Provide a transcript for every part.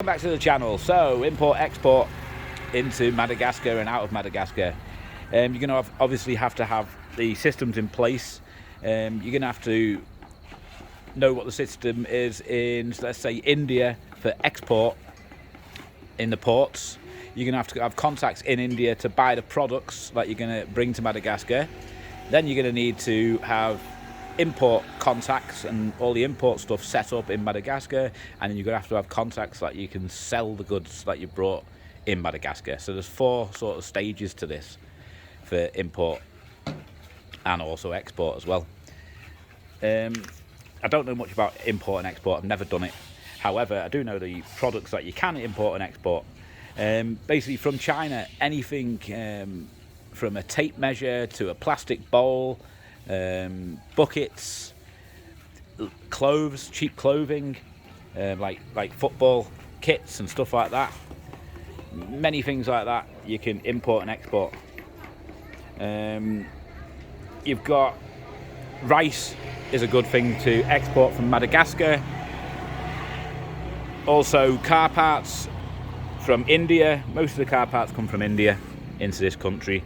Welcome back to the channel. So import export into Madagascar and out of Madagascar. You're going to obviously have to have the systems in place. You're going to have to know what the system is in, let's say, India for export in the ports. You're going to have contacts in India to buy the products that you're going to bring to Madagascar. Then you're going to need to have import contacts and all the import stuff set up in Madagascar, and then you're going to have contacts that you can sell the goods that you brought in Madagascar. So there's 4 sort of stages to this for import and also export as well. I don't know much about import and export. I've never done it. However, I do know the products that you can import and export. Basically from China, anything from a tape measure to a plastic bowl, buckets, clothes, cheap clothing, like football kits and stuff like that. Many things like that you can import and export. You've got rice is a good thing to export from Madagascar. Also car parts from India. Most of the car parts come from India into this country.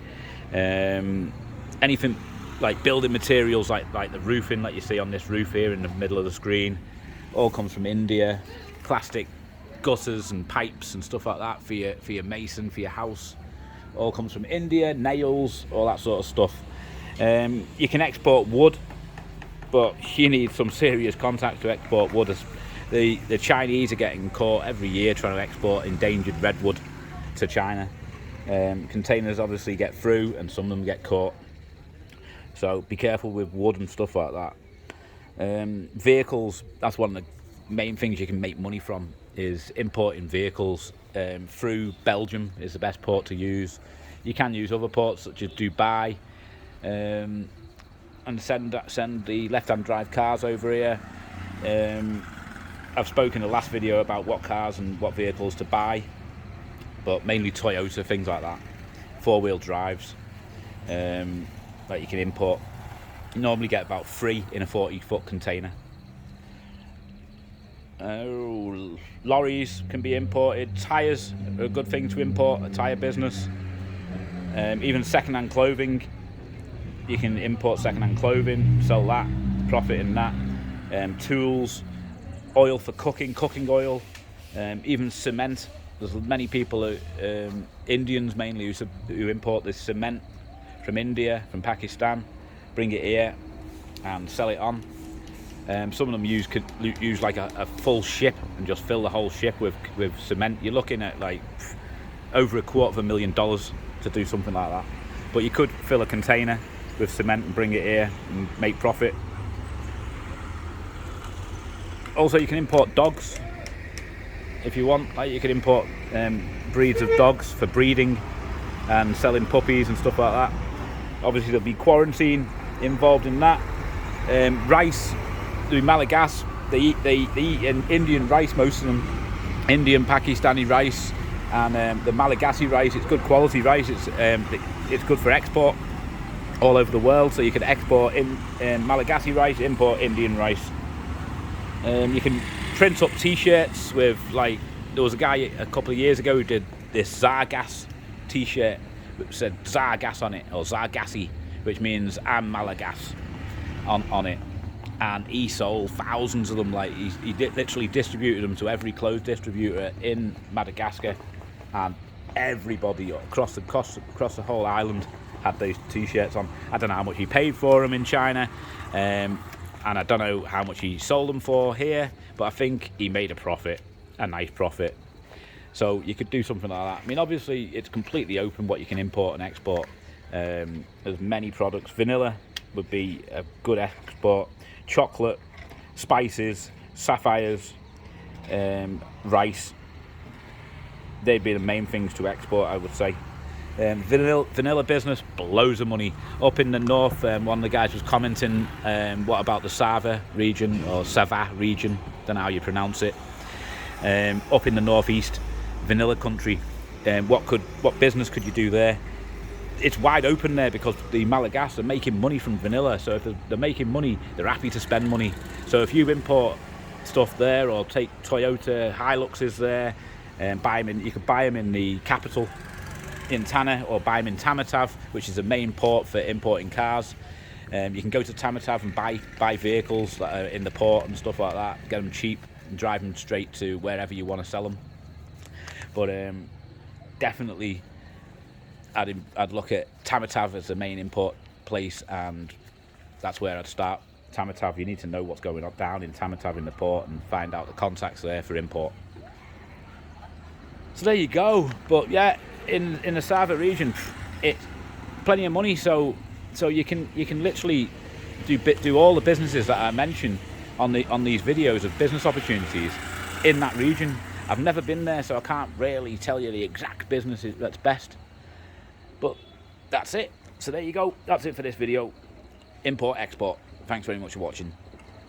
Anything like building materials like the roofing that you see on this roof here in the middle of the screen all comes from India. Plastic gutters and pipes and stuff like that for your mason, for your house, all comes from India. Nails, all that sort of stuff. You can export wood, but you need some serious contacts to export wood. The Chinese are getting caught every year trying to export endangered redwood to China. Containers obviously get through and some of them get caught. So be careful with wood and stuff like that. Vehicles, that's one of the main things you can make money from, is importing vehicles. Through Belgium is the best port to use. You can use other ports such as Dubai, and send the left-hand drive cars over here. I've spoken in the last video about what cars and what vehicles to buy, but mainly Toyota, things like that. 4-wheel drives that you can import. You normally get about 3 in a 40-foot container. Lorries can be imported. Tyres are a good thing to import, a tyre business. Even second-hand clothing, you can import second-hand clothing, sell that, profit in that. Tools, oil for cooking oil, even cement. There's many people, Indians mainly, who import this cement from India, from Pakistan, bring it here and sell it on. Some of them could use like a full ship and just fill the whole ship with cement. You're looking at like over $250,000 to do something like that. But you could fill a container with cement and bring it here and make profit. Also, you can import dogs if you want. Like, you can import breeds of dogs for breeding and selling puppies and stuff like that. Obviously there'll be quarantine involved in that. Rice, the Malagasy, they eat Indian rice, most of them. Indian, Pakistani rice, and the Malagasy rice, it's good quality rice. It's good for export all over the world. So you can export in Malagasy rice, import Indian rice. You can print up t-shirts with, like, there was a guy a couple of years ago who did this Zargas t-shirt which said Zargas on it, or Zargassi, which means I'm Malagasy on it, and he sold thousands of them. Like, he literally distributed them to every clothes distributor in Madagascar, and everybody across the whole island had those t-shirts on. I don't know how much he paid for them in China, and I don't know how much he sold them for here, but I think he made a nice profit. So you could do something like that. I mean, obviously it's completely open what you can import and export. There's many products. Vanilla would be a good export. Chocolate, spices, sapphires, rice, they'd be the main things to export, I would say. Vanilla business, loads of money. Up in the north, one of the guys was commenting, what about the Sava region, or Sava region, don't know how you pronounce it. Up in the northeast, vanilla country, what business could you do there? It's wide open there because the Malagasy are making money from vanilla. So if they're making money, they're happy to spend money. So if you import stuff there, or take Toyota Hiluxes there and buy them in. You could buy them in the capital in Tana, or buy them in Tamatave, which is the main port for importing cars. You can go to Tamatave and buy vehicles that are in the port and stuff like that, get them cheap and drive them straight to wherever you want to sell them. But definitely I'd look at Tamatave as the main import place, and that's where I'd start. Tamatave, you need to know what's going on down in Tamatave in the port and find out the contacts there for import. So there you go. But yeah, in the Sava region, it's plenty of money, so you can literally do all the businesses that I mentioned on these videos of business opportunities in that region. I've never been there, so I can't really tell you the exact business that's best, but that's it. So there you go, that's it for this video. Import, export. Thanks very much for watching.